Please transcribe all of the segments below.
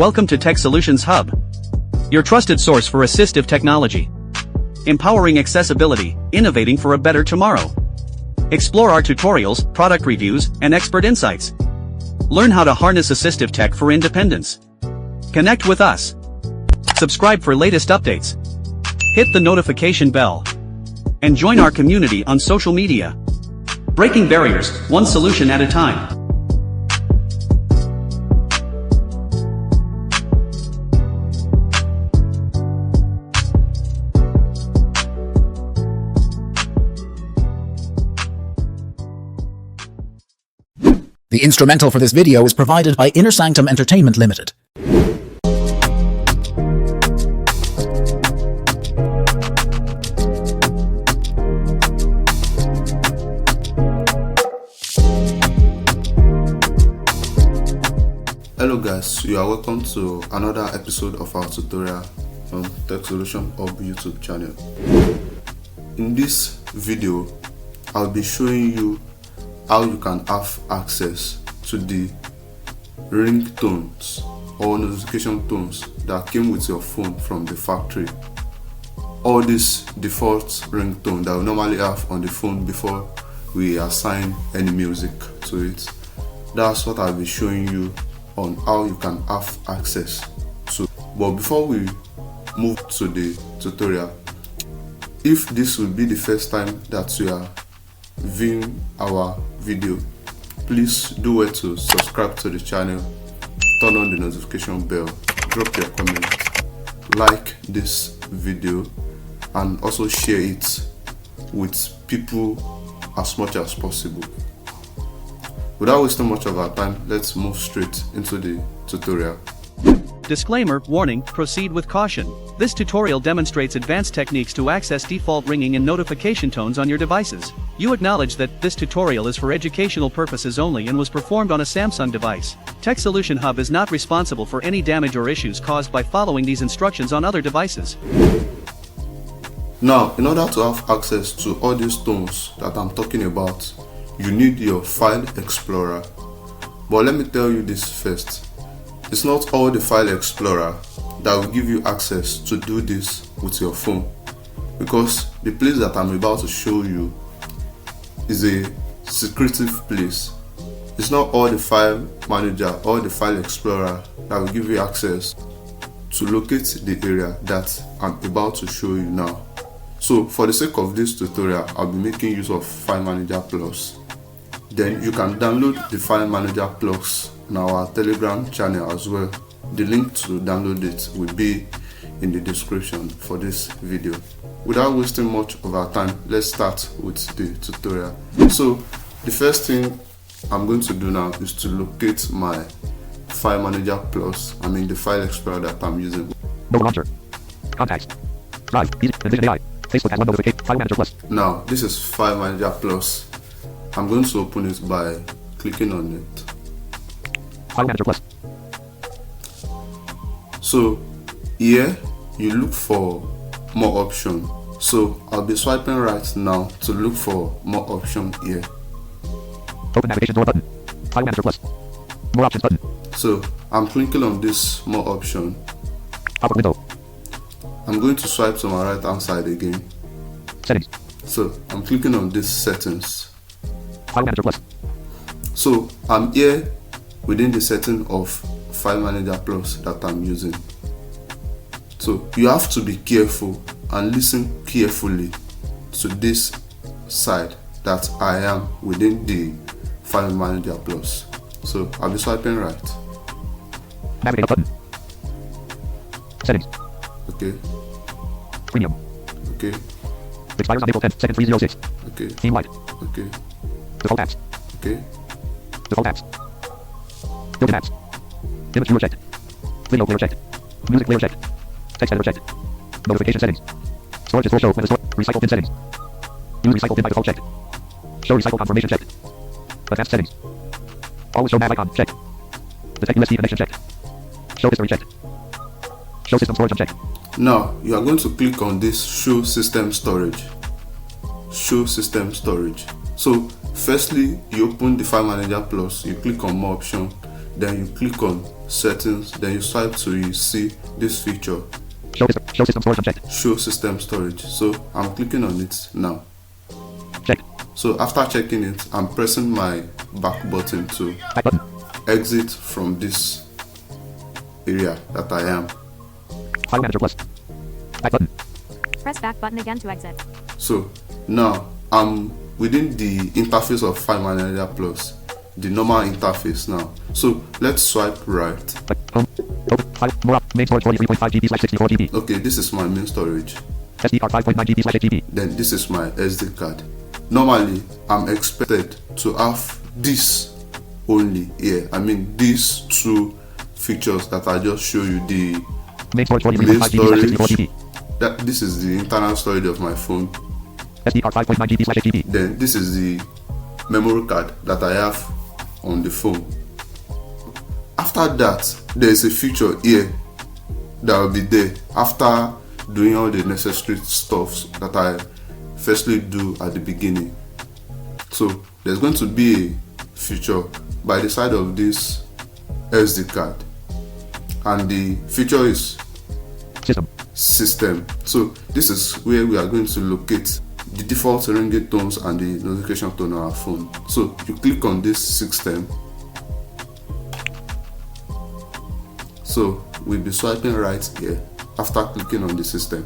Welcome to Tech Solutions Hub, your trusted source for assistive technology. Empowering accessibility, innovating for a better tomorrow. Explore our tutorials, product reviews, and expert insights. Learn how to harness assistive tech for independence. Connect with us. Subscribe for latest updates. Hit the notification bell. And join our community on social media. Breaking barriers, one solution at a time. The instrumental for this video is provided by InnerSanctum Entertainment Ltd. Hello guys, you are welcome to another episode of our tutorial on Tech Solution Hub YouTube channel. In this video, I'll be showing you how you can have access to the ringtones or notification tones that came with your phone from the factory. All these default ringtone that we normally have on the phone before we assign any music to it. That's what I'll be showing you on how you can have access to. But before we move to the tutorial, if this will be the first time that you are viewing our video, please do well to subscribe to the channel, turn on the notification bell, drop your comment, like this video, and also share it with people as much as possible. Without wasting much of our time, let's move straight into the tutorial. Disclaimer, warning, proceed with caution. This tutorial demonstrates advanced techniques to access default ringing and notification tones on your devices. You acknowledge that this tutorial is for educational purposes only and was performed on a Samsung device. Tech Solution Hub is not responsible for any damage or issues caused by following these instructions on other devices. Now, in order to have access to all these tones that I'm talking about, you need your File Explorer. But let me tell you this first. It's not all the File Explorer that will give you access to do this with your phone, because the place that I'm about to show you is a secretive place. It's not all the File Manager or the File Explorer that will give you access to locate the area that I'm about to show you now. So for the sake of this tutorial, I'll be making use of File Manager Plus. Then you can download the File Manager Plus on our Telegram channel as well. The link to download it will be in the description for this video. Without wasting much of our time, let's start with the tutorial. So the first thing I'm going to do now is to locate my File Manager Plus, the File Explorer that I'm using. No launcher. Contacts. Drive. Envision AI. Facebook has one notification. File Manager Plus. Now, this is File Manager Plus. I'm going to open it by clicking on it. File Manager Plus. So here you look for more option. So I'll be swiping right now to look for more option here. Open navigation door button. File Manager Plus. More options button. So I'm clicking on this more option. Pop-up window. I'm going to swipe to my right hand side again. Settings. So I'm clicking on this settings. File Manager Plus. So I'm here within the setting of File Manager Plus that I'm using. So you have to be careful and listen carefully to this side that I am within the File Manager Plus. So I'll be swiping right. Navigate up button. Settings. Okay. Premium. Okay. Expires on April 10, 306. Okay. Team wide. Okay. Default apps. Okay. Default apps. Built-in apps. Image viewer checked. Video player checked. Music player checked. Text editor checked. Notification settings. Storage is full show when the store. Recycle pin settings. Use recycle pin by default checked. Show recycle confirmation checked. Advanced settings. Always show nav icon checked. Detect USB connection checked. Show history checked. Show system storage unchecked. Now you are going to click on this show system storage. Show system storage. So firstly, you open the File Manager Plus, you click on more option, then you click on settings, then you swipe to you see this feature, Show system storage unchecked. show system storage. So I'm clicking on it now. Check. So after checking it, I'm pressing my back button to Back button. exit from this area that I am. File manager plus. Back button. Press back button again to exit. So now I'm within the interface of File Manager Plus, the normal interface now. So let's swipe right. Home. Open. File. More up. Main storage 43.5 GB / 64 GB. Okay, this is my main storage. SD card 5.9 GB / 8 GB. Then this is my SD card. Normally, I'm expected to have this only here. I mean, these two features that I just show you, the Main storage 43.5 main GB / 64 storage, GB. that this is the internal storage of my phone. SD card 5.9 GB / 8 GB. Then this is the memory card that I have on the phone. After that, there is a feature here that will be there after doing all the necessary stuff that I firstly do at the beginning. So there's going to be a feature by the side of this SD card, and the feature is system. So this is where we are going to locate the default ringtones and the notification tone on our phone. So you click on this system. So we'll be swiping right here after clicking on the system.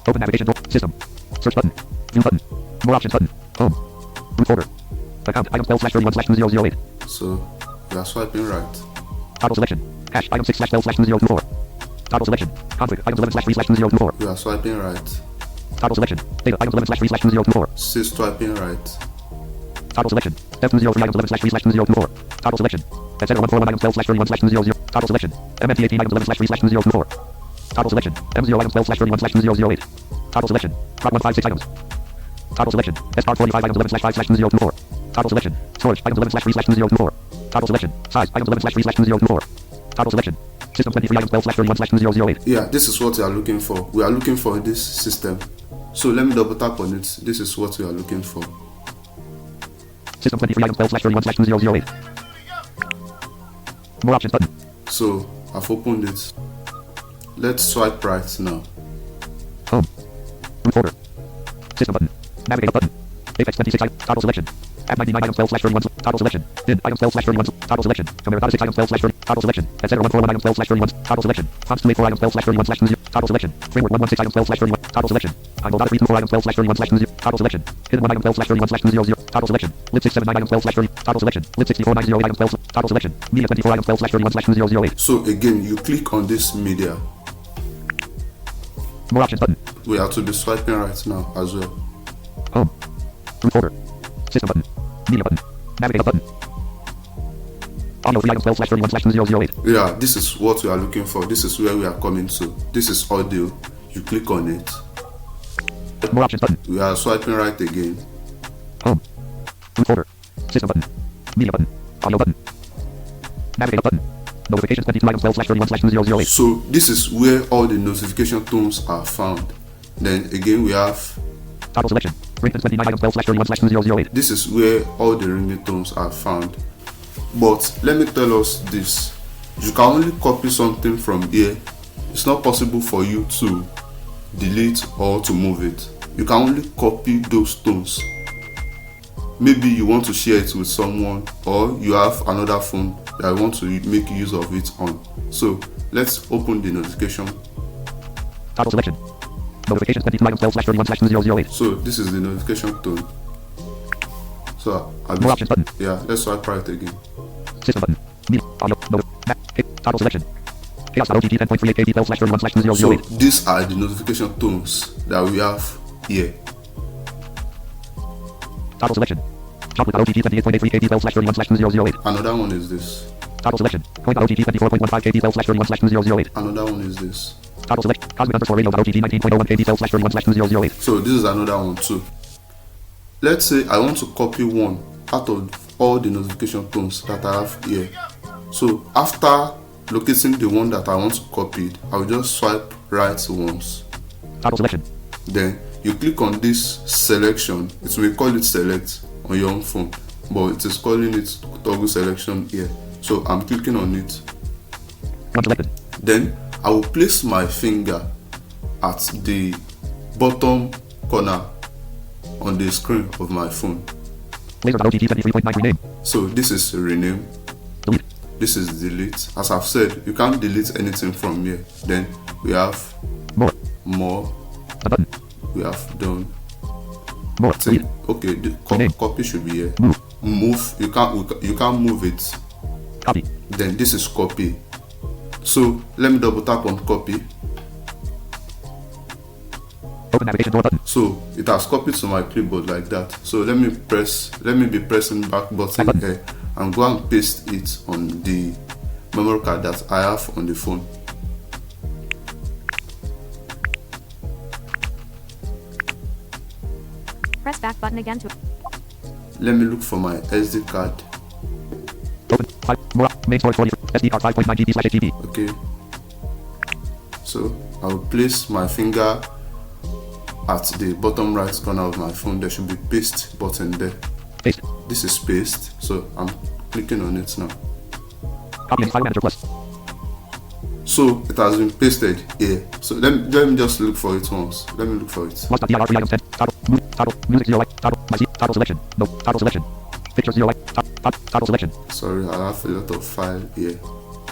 Open navigation door. System. Search button. New button. More options button. Home. Root folder. Account item spell /31/2008. So we are swiping right. Toggle selection. Hash item 6 /spell /2024. Toggle selection. Conflict items 11 /3/2024. We are swiping right. Toggle selection. Data items 11 /3/2024. Still swiping right. Toggle selection. F203 items 11 /3/2024. Toggle selection. F014 items 12 /31/2000. Toggle selection. MMT18 items 11 /3/2024. Toggle selection. M0 items 12 /31/2008. Toggle selection. Prop 156 items. Toggle selection. SR45 items 11 /5/2024. Toggle selection. Storage items 11 /3/2024. Toggle selection. Size items 11 /3/2024. Toggle selection. System 23 items 12 /31/2008. Yeah, this is what we are looking for. We are looking for this system. So let me double tap on it. This is what we are looking for. System 23 items 12 /31/2008. More options button. So I've opened it. Let's swipe right now. Home. Root folder. System button. Navigate button. Apex 26 item. Toggle selection. Add 99 items 12 /31. Toggle selection. Bin items 12 /31. Toggle selection. Command 6 items 12 /30. Toggle selection. Etc. 141 items 12 /31. Toggle selection. Fonts 284 items 12 /31/20. Toggle selection. Framework 116 items 12 /31. Toggle selection. Idle data 324 items 12 /31/20. Toggle selection. Hidden 1 item 12 /31/00. Toggle selection. Lib 679 items 12 /30. Toggle selection. Lib 64908 items 12. Toggle selection. Media 24 items 12 /31/2008. So again, you click on this media. More options button. We have to be swiping right now as well. Home. Root folder. System button. Media button. Navigate button. Audio 3 items 12 /31/2008. Yeah, this is what we are looking for. This is where we are coming to. This is audio. You click on it. More options button. We are swiping right again. Home. Root folder. System button. Media button. Audio button. Navigate button. Notifications 22 items 12 /31/2008. So this is where all the notification tones are found. Then again, we have Toggle selection. Ringtones 29 items 12 /31/2008. this is where all the ringtones are found. But let me tell us this: you can only copy something from here. It's not possible for you to delete or to move it. You can only copy those tones. Maybe you want to share it with someone, or you have another phone that want to make use of it on. So let's open the notification. Toggle selection. Notifications 22 items 12 /31/2008. So this is the notification tone. So More options button. yeah, let's swipe right again. System button. Media. Audio. Toggle selection. Chaos.ogg 10.38 KB 12 /31/2008. So these are the notification tones that we have here. Toggle selection. Chocolate.ogg 28.83 KB 12 /31/2008. Another one is this. Toggle selection. Coin.ogg 24.15 KB 12 /31/2008. Another one is this. Toggle select. Cosmic_radio.ogg 19.01 KB 12 /31/2008. So this is another one too. Let's say I want to copy one out of all the notification tones that I have here. So after locating the one that I want to copy, I'll just swipe right once. Toggle selection. Then you click on this selection. It will call it select on your own phone, but it is calling it toggle selection here. So I'm clicking on it. Unselected. Then I will place my finger at the bottom corner on the screen of my phone. Laser.ott 73.9 rename. So this is rename. Delete. This is delete. As I've said, you can't delete anything from here. Then we have more. A button. We have done. More. See, Delete. okay, the Rename. copy should be here. Move. Move. You can't move it. Copy. Then this is copy. So let me double tap on copy. Open navigation door button. So it has copied to my clipboard like that. So let me be pressing back button here and go and paste it on the memory card that I have on the phone. Press back button again to Let me look for my SD card. Open. 5. More. Main storage 40. SD card 5.9 GB/HDD. Okay. So I will place my finger at the bottom right corner of my phone. There should be paste button there. Paste. This is paste. So I'm clicking on it now. Copy in File Manager Plus. So it has been pasted here. So let me just look for it once. Let me look for it. Plus.dir 3 items 10. Toggle. Move. Toggle. Music 0 light. Toggle. My seat. Toggle selection. No. Toggle selection. Picture 0 light. Toggle selection. Sorry, I have a lot of file here.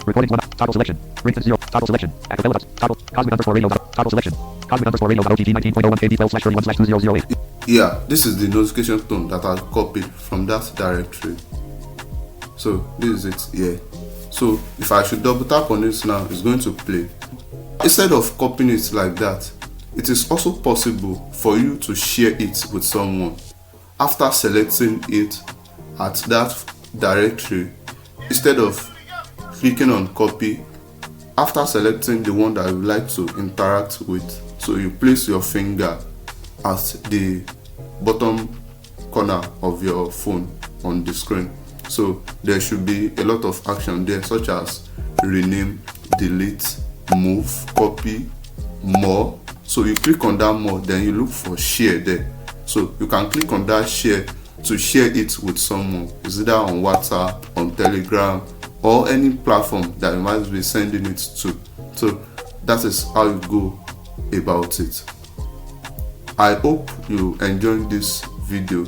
Recordings 1. Toggle selection. Ringtones 0. Toggle selection. Acapella. Toggle. Cosmic_radio. Toggle selection. Cosmic_radio.ott 19.01 KB12/31/2008. Yeah, this is the notification tone that I copied from that directory. So this is it here. So if I should double tap on it now, it's going to play. Instead of copying it like that, it is also possible for you to share it with someone. After selecting it at that directory, instead of clicking on copy, after selecting the one that you would like to interact with, so you place your finger at the bottom corner of your phone on the screen. So there should be a lot of action there, such as rename, delete, move, copy, more. So you click on that more, then you look for share there. So you can click on that share to share it with someone. It's either on WhatsApp, on Telegram, or any platform that you might be sending it to. So that is how you go about it. I hope you enjoyed this video.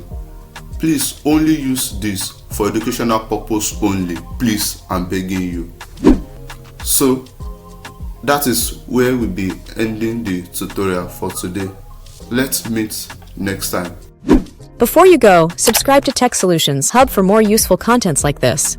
Please only use this for educational purpose only. Please, I'm begging you. So that is where we'll be ending the tutorial for today. Let's meet next time. Before you go, subscribe to Tech Solutions Hub for more useful contents like this.